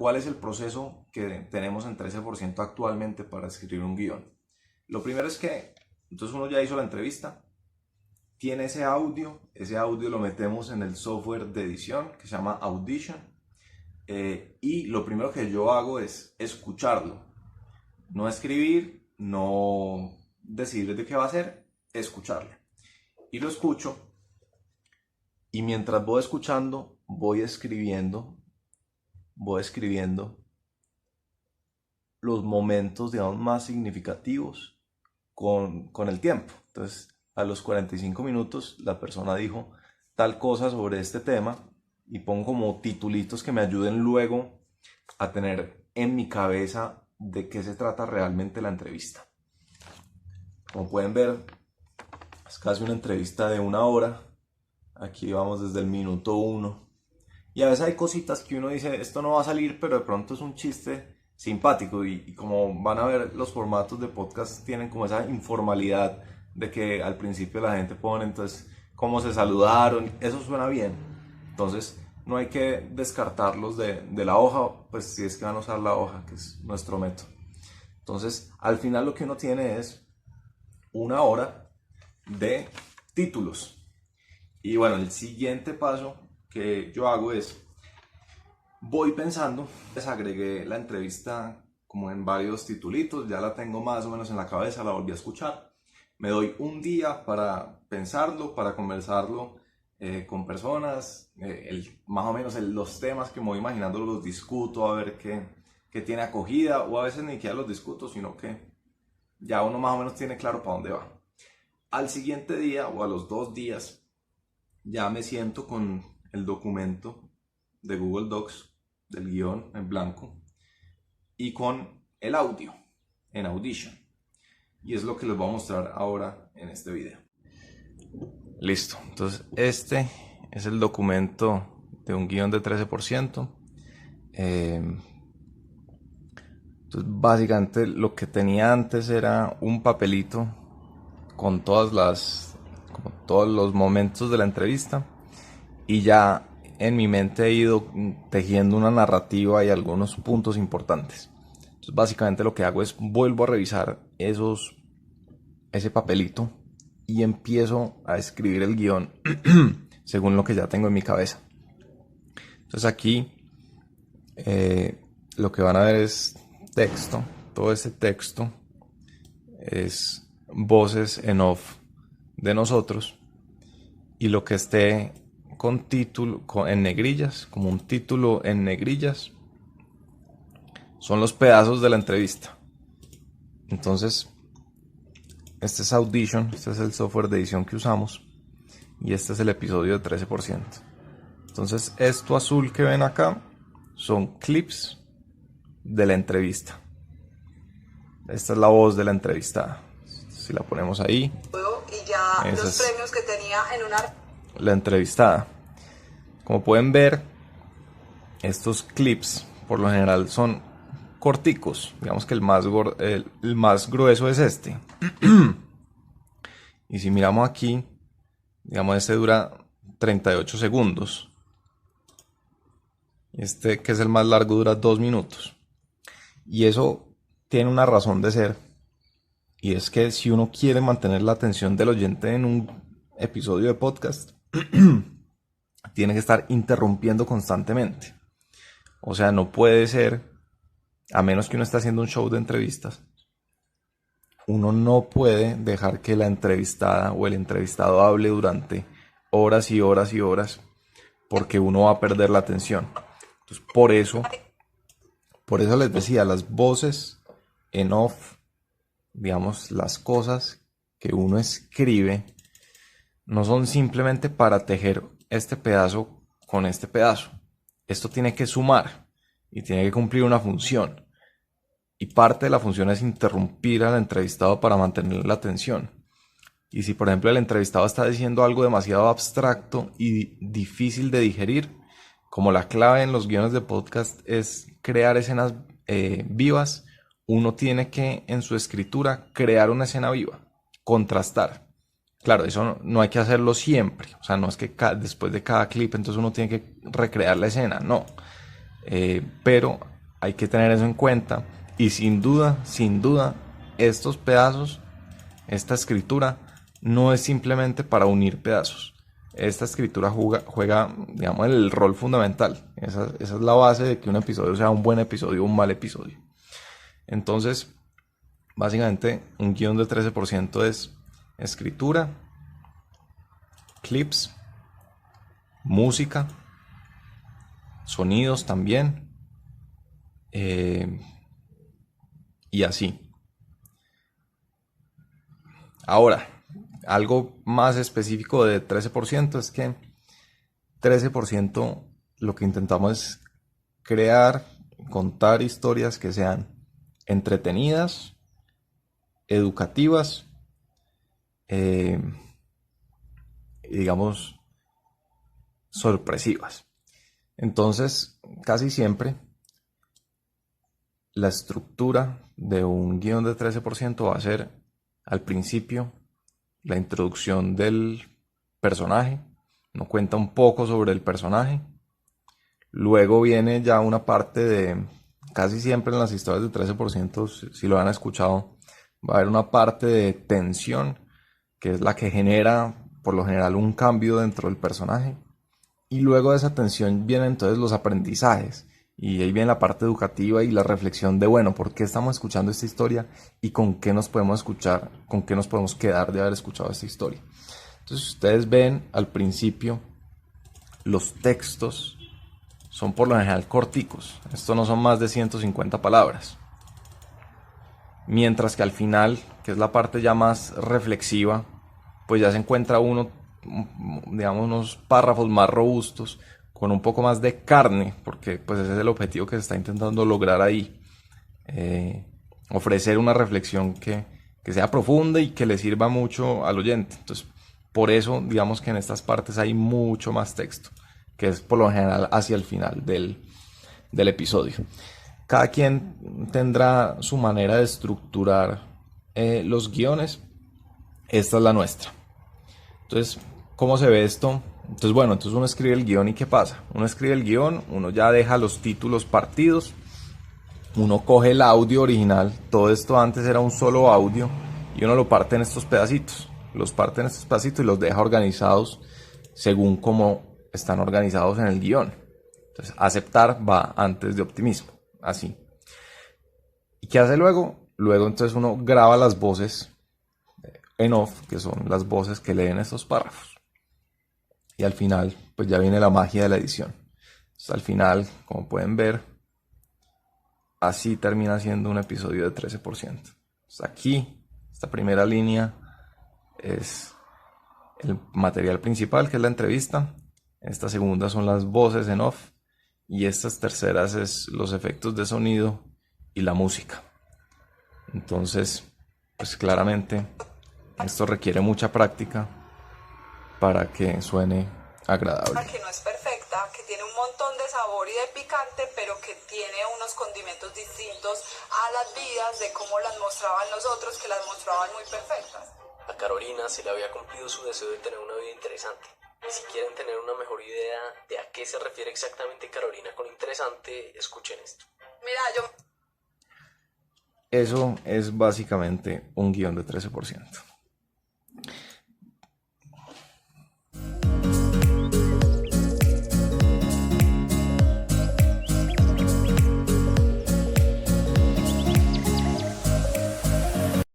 ¿cuál es el proceso que tenemos en 13% actualmente para escribir un guión? Lo primero es que, entonces uno ya hizo la entrevista, tiene ese audio lo metemos en el software de edición que se llama Audition, y lo primero que yo hago es escucharlo, no escribir, no decidir de qué va a ser, escucharlo. Y lo escucho, y mientras voy escuchando, voy escribiendo los momentos, digamos, más significativos con el tiempo. Entonces, a los 45 minutos, la persona dijo tal cosa sobre este tema y pongo como titulitos que me ayuden luego a tener en mi cabeza de qué se trata realmente la entrevista. Como pueden ver, es casi una entrevista de 1 hora. Aquí vamos desde el minuto 1. Y a veces hay cositas que uno dice, esto no va a salir, pero de pronto es un chiste simpático. Y como van a ver, los formatos de podcast tienen como esa informalidad de que al principio la gente pone, entonces, cómo se saludaron. Eso suena bien. Entonces, no hay que descartarlos de la hoja, pues si es que van a usar la hoja, que es nuestro método. Entonces, al final lo que uno tiene es 1 hora de títulos. Y bueno, el siguiente paso que yo hago es, voy pensando, desagregué la entrevista como en varios titulitos, ya la tengo más o menos en la cabeza, la volví a escuchar. Me doy un día para pensarlo, para conversarlo con personas, más o menos los temas que me voy imaginando los discuto, a ver qué tiene acogida, o a veces ni siquiera los discuto, sino que ya uno más o menos tiene claro para dónde va. Al siguiente día o a los 2 días, ya me siento con el documento de Google Docs del guión en blanco y con el audio en Audition. Y es lo que les voy a mostrar ahora en este video. Listo, entonces este es el documento de un guión de 13%. Entonces básicamente lo que tenía antes era un papelito con todos los momentos de la entrevista, y ya en mi mente he ido tejiendo una narrativa y algunos puntos importantes. Entonces básicamente lo que hago es vuelvo a revisar ese papelito y empiezo a escribir el guión según lo que ya tengo en mi cabeza. Entonces aquí lo que van a ver es texto. Todo ese texto es voces en off de nosotros, y lo que esté con título en negrillas, como un título en negrillas, son los pedazos de la entrevista. Entonces este es Audition, este es el software de edición que usamos, y este es el episodio de 13%. Entonces esto azul que ven acá son clips de la entrevista. Esta es la voz de la entrevistada. Si la ponemos ahí, y ya los premios que tenía en una... la entrevistada. Como pueden ver, estos clips por lo general son corticos. Digamos que el más grueso es este. Y si miramos aquí, digamos, este dura 38 segundos. Este, que es el más largo, dura 2 minutos. Y eso tiene una razón de ser. Y es que si uno quiere mantener la atención del oyente en un episodio de podcast, tiene que estar interrumpiendo constantemente. O sea, no puede ser, a menos que uno esté haciendo un show de entrevistas, uno no puede dejar que la entrevistada o el entrevistado hable durante horas y horas y horas, porque uno va a perder la atención. Entonces, por eso les decía, las voces en off, digamos, las cosas que uno escribe, no son simplemente para tejer este pedazo con este pedazo. Esto tiene que sumar y tiene que cumplir una función. Y parte de la función es interrumpir al entrevistado para mantener la atención. Y si por ejemplo el entrevistado está diciendo algo demasiado abstracto y difícil de digerir, como la clave en los guiones de podcast es crear escenas vivas, uno tiene que en su escritura crear una escena viva, contrastar. Claro, eso no hay que hacerlo siempre, o sea, no es que después de cada clip entonces uno tiene que recrear la escena, no. Pero hay que tener eso en cuenta. Y sin duda, estos pedazos, esta escritura, no es simplemente para unir pedazos. Esta escritura juega, digamos, el rol fundamental. Esa es la base de que un episodio sea un buen episodio o un mal episodio. Entonces, básicamente, un guión de 13% es escritura, clips, música, sonidos también, y así. Ahora, algo más específico de 13% es que 13% lo que intentamos es crear, contar historias que sean entretenidas, educativas, digamos, sorpresivas. Entonces, casi siempre la estructura de un guión de 13% va a ser al principio la introducción del personaje, nos cuenta un poco sobre el personaje. Luego viene ya una parte de, casi siempre en las historias de 13%, si lo han escuchado, va a haber una parte de tensión, que es la que genera por lo general un cambio dentro del personaje. Y luego de esa tensión vienen entonces los aprendizajes. Y ahí viene la parte educativa y la reflexión de, bueno, ¿por qué estamos escuchando esta historia? Y con qué nos podemos escuchar, con qué nos podemos quedar de haber escuchado esta historia. Entonces ustedes ven al principio, los textos son por lo general corticos. Estos no son más de 150 palabras. Mientras que al final, que es la parte ya más reflexiva, pues ya se encuentra uno, digamos, unos párrafos más robustos, con un poco más de carne, porque pues ese es el objetivo que se está intentando lograr ahí. Ofrecer una reflexión que sea profunda y que le sirva mucho al oyente. Entonces, por eso, digamos que en estas partes hay mucho más texto, que es por lo general hacia el final del episodio. Cada quien tendrá su manera de estructurar los guiones. Esta es la nuestra. Entonces, ¿cómo se ve esto? Entonces, bueno, entonces uno escribe el guión y ¿qué pasa? Uno escribe el guión, uno ya deja los títulos partidos, uno coge el audio original, todo esto antes era un solo audio y uno lo parte en estos pedacitos, los parte en estos pedacitos y los deja organizados según cómo están organizados en el guión. Entonces, aceptar va antes de optimismo, así. ¿Y qué hace luego? Luego entonces uno graba las voces en off, que son las voces que leen estos párrafos. Y al final, pues ya viene la magia de la edición. Entonces, al final, como pueden ver, así termina siendo un episodio de 13%. Entonces, aquí, esta primera línea es el material principal, que es la entrevista. Esta segunda son las voces en off. Y estas terceras es los efectos de sonido y la música. Entonces, pues claramente, esto requiere mucha práctica para que suene agradable. Que no es perfecta, que tiene un montón de sabor y de picante, pero que tiene unos condimentos distintos a las vidas de cómo las mostraban los otros, que las mostraban muy perfectas. A Carolina se le había cumplido su deseo de tener una vida interesante. Y si quieren tener una mejor idea de a qué se refiere exactamente Carolina con interesante, escuchen esto. Mira, Eso es básicamente un guión de 13%.